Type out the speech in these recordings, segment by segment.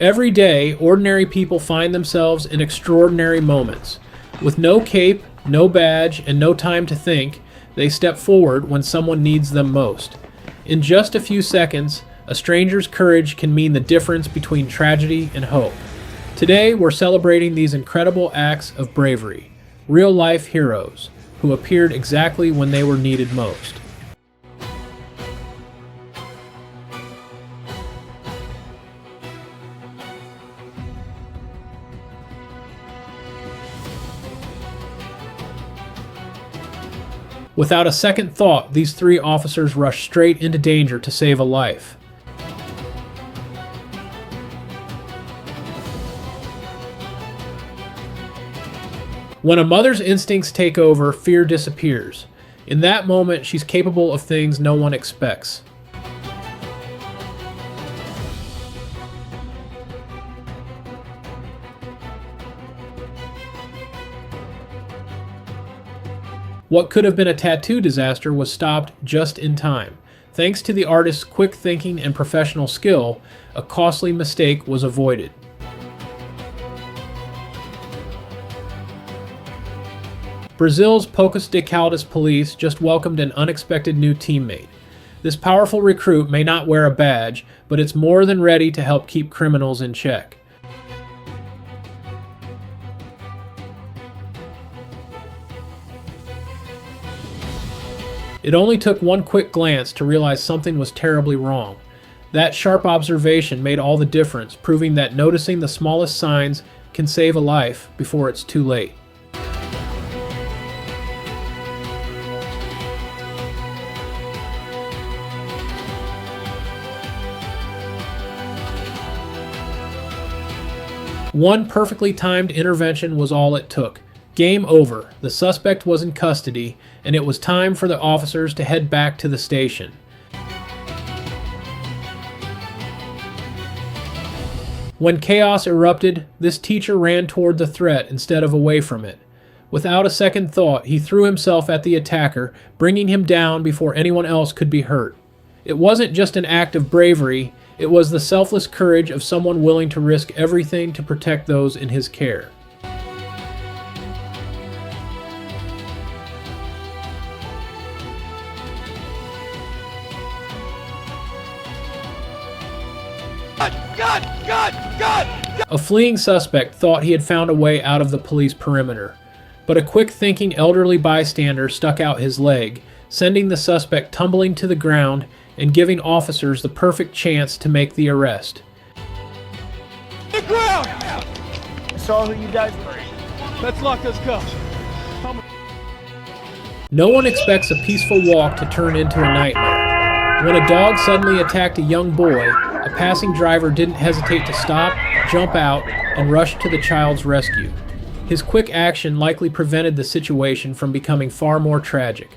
Every day, ordinary people find themselves in extraordinary moments. With no cape, no badge, and no time to think, they step forward when someone needs them most. In just a few seconds, a stranger's courage can mean the difference between tragedy and hope. Today, we're celebrating these incredible acts of bravery, real-life heroes who appeared exactly when they were needed most. Without a second thought, these three officers rushed straight into danger to save a life. When a mother's instincts take over, fear disappears. In that moment, she's capable of things no one expects. What could have been a tattoo disaster was stopped just in time. Thanks to the artist's quick thinking and professional skill, a costly mistake was avoided. Brazil's Poucas de Caldas police just welcomed an unexpected new teammate. This powerful recruit may not wear a badge, but it's more than ready to help keep criminals in check. It only took one quick glance to realize something was terribly wrong. That sharp observation made all the difference, proving that noticing the smallest signs can save a life before it's too late. One perfectly timed intervention was all it took. Game over. The suspect was in custody, and it was time for the officers to head back to the station. When chaos erupted, this teacher ran toward the threat instead of away from it. Without a second thought, he threw himself at the attacker, bringing him down before anyone else could be hurt. It wasn't just an act of bravery, it was the selfless courage of someone willing to risk everything to protect those in his care. God! A fleeing suspect thought he had found a way out of the police perimeter, but a quick-thinking elderly bystander stuck out his leg, sending the suspect tumbling to the ground and giving officers the perfect chance to make the arrest. The ground! I saw who you guys were. Let's lock those cuffs. No one expects a peaceful walk to turn into a nightmare. When a dog suddenly attacked a young boy, a passing driver didn't hesitate to stop, jump out, and rush to the child's rescue. His quick action likely prevented the situation from becoming far more tragic.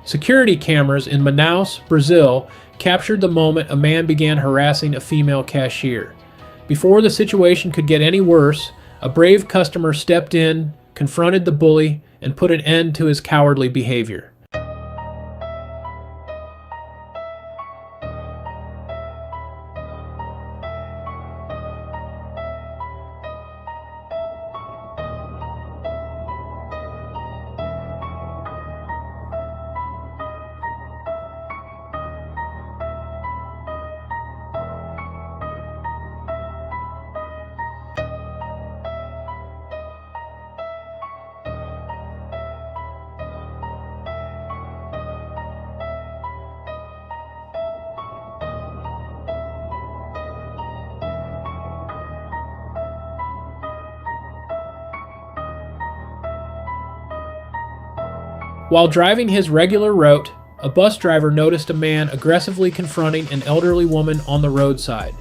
Security cameras in Manaus, Brazil, captured the moment a man began harassing a female cashier. Before the situation could get any worse, a brave customer stepped in, confronted the bully, and put an end to his cowardly behavior. While driving his regular route, a bus driver noticed a man aggressively confronting an elderly woman on the roadside.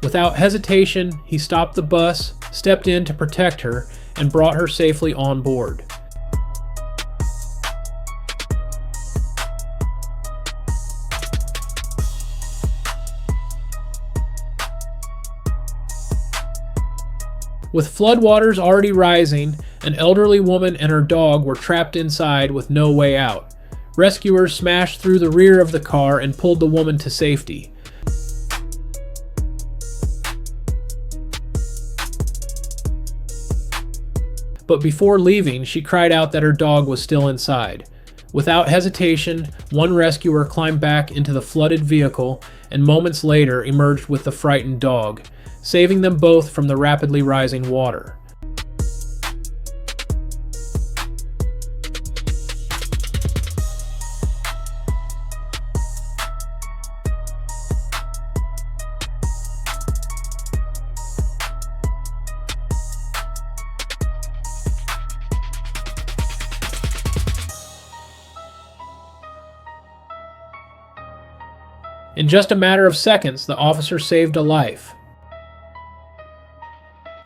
Without hesitation, he stopped the bus, stepped in to protect her, and brought her safely on board. With floodwaters already rising, an elderly woman and her dog were trapped inside with no way out. Rescuers smashed through the rear of the car and pulled the woman to safety. But before leaving, she cried out that her dog was still inside. Without hesitation, one rescuer climbed back into the flooded vehicle and moments later emerged with the frightened dog, saving them both from the rapidly rising water. In just a matter of seconds, the officer saved a life.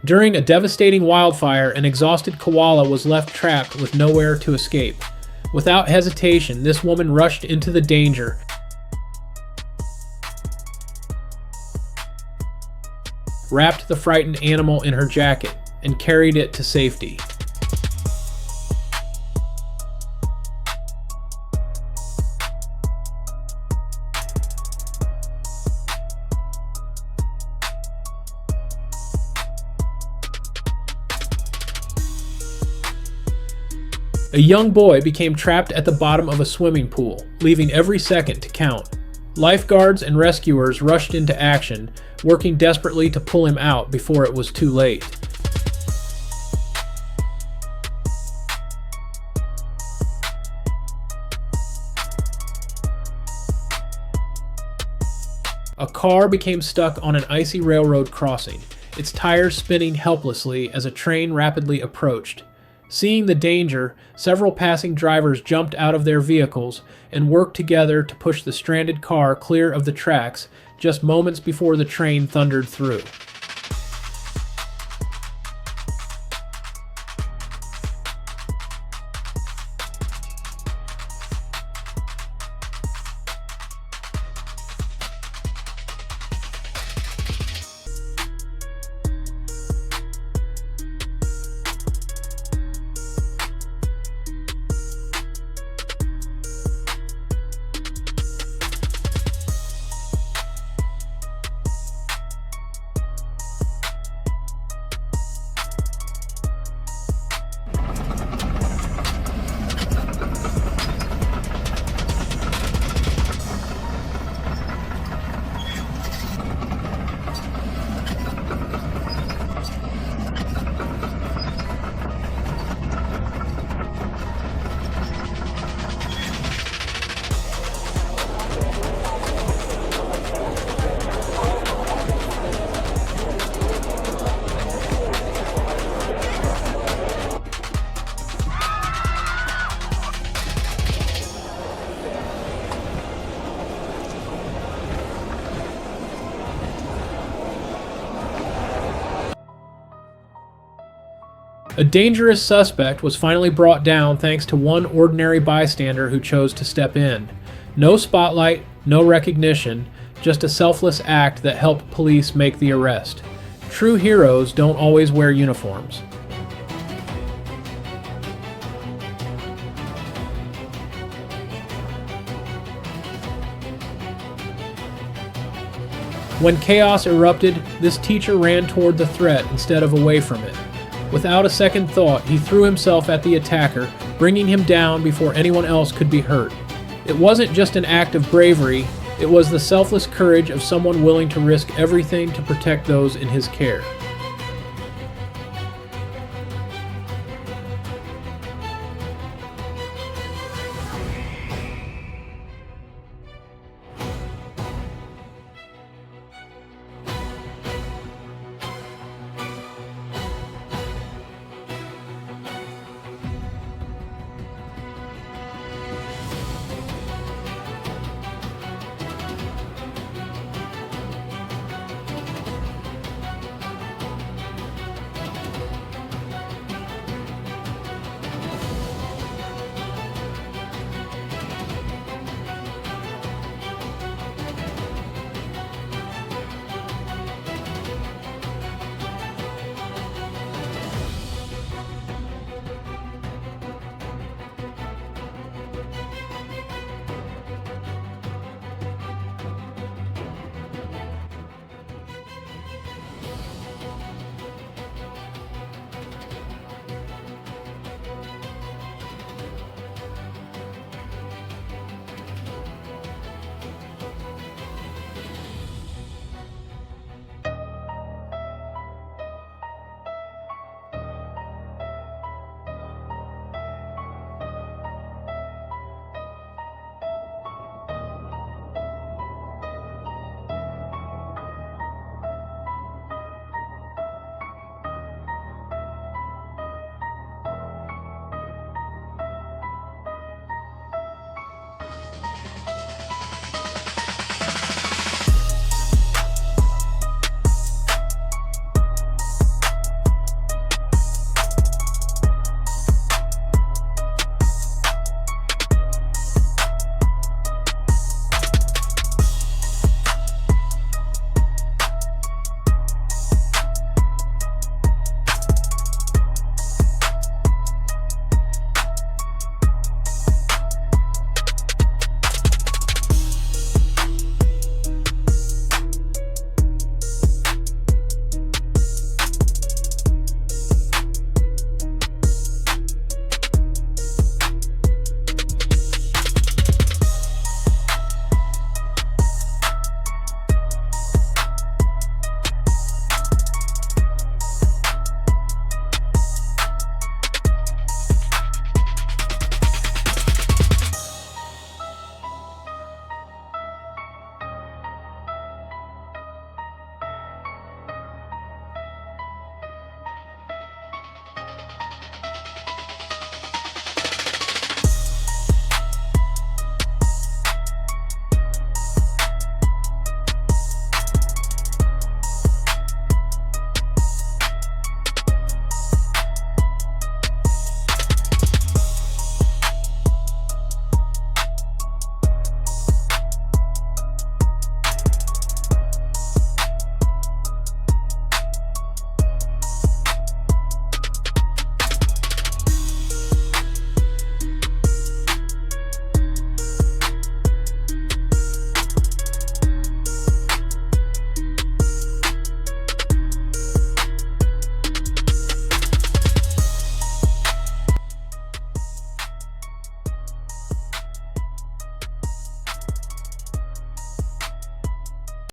During a devastating wildfire, an exhausted koala was left trapped with nowhere to escape. Without hesitation, this woman rushed into the danger, wrapped the frightened animal in her jacket, and carried it to safety. A young boy became trapped at the bottom of a swimming pool, leaving every second to count. Lifeguards and rescuers rushed into action, working desperately to pull him out before it was too late. A car became stuck on an icy railroad crossing, its tires spinning helplessly as a train rapidly approached. Seeing the danger, several passing drivers jumped out of their vehicles and worked together to push the stranded car clear of the tracks just moments before the train thundered through. A dangerous suspect was finally brought down thanks to one ordinary bystander who chose to step in. No spotlight, no recognition, just a selfless act that helped police make the arrest. True heroes don't always wear uniforms. When chaos erupted, this teacher ran toward the threat instead of away from it. Without a second thought, he threw himself at the attacker, bringing him down before anyone else could be hurt. It wasn't just an act of bravery, it was the selfless courage of someone willing to risk everything to protect those in his care.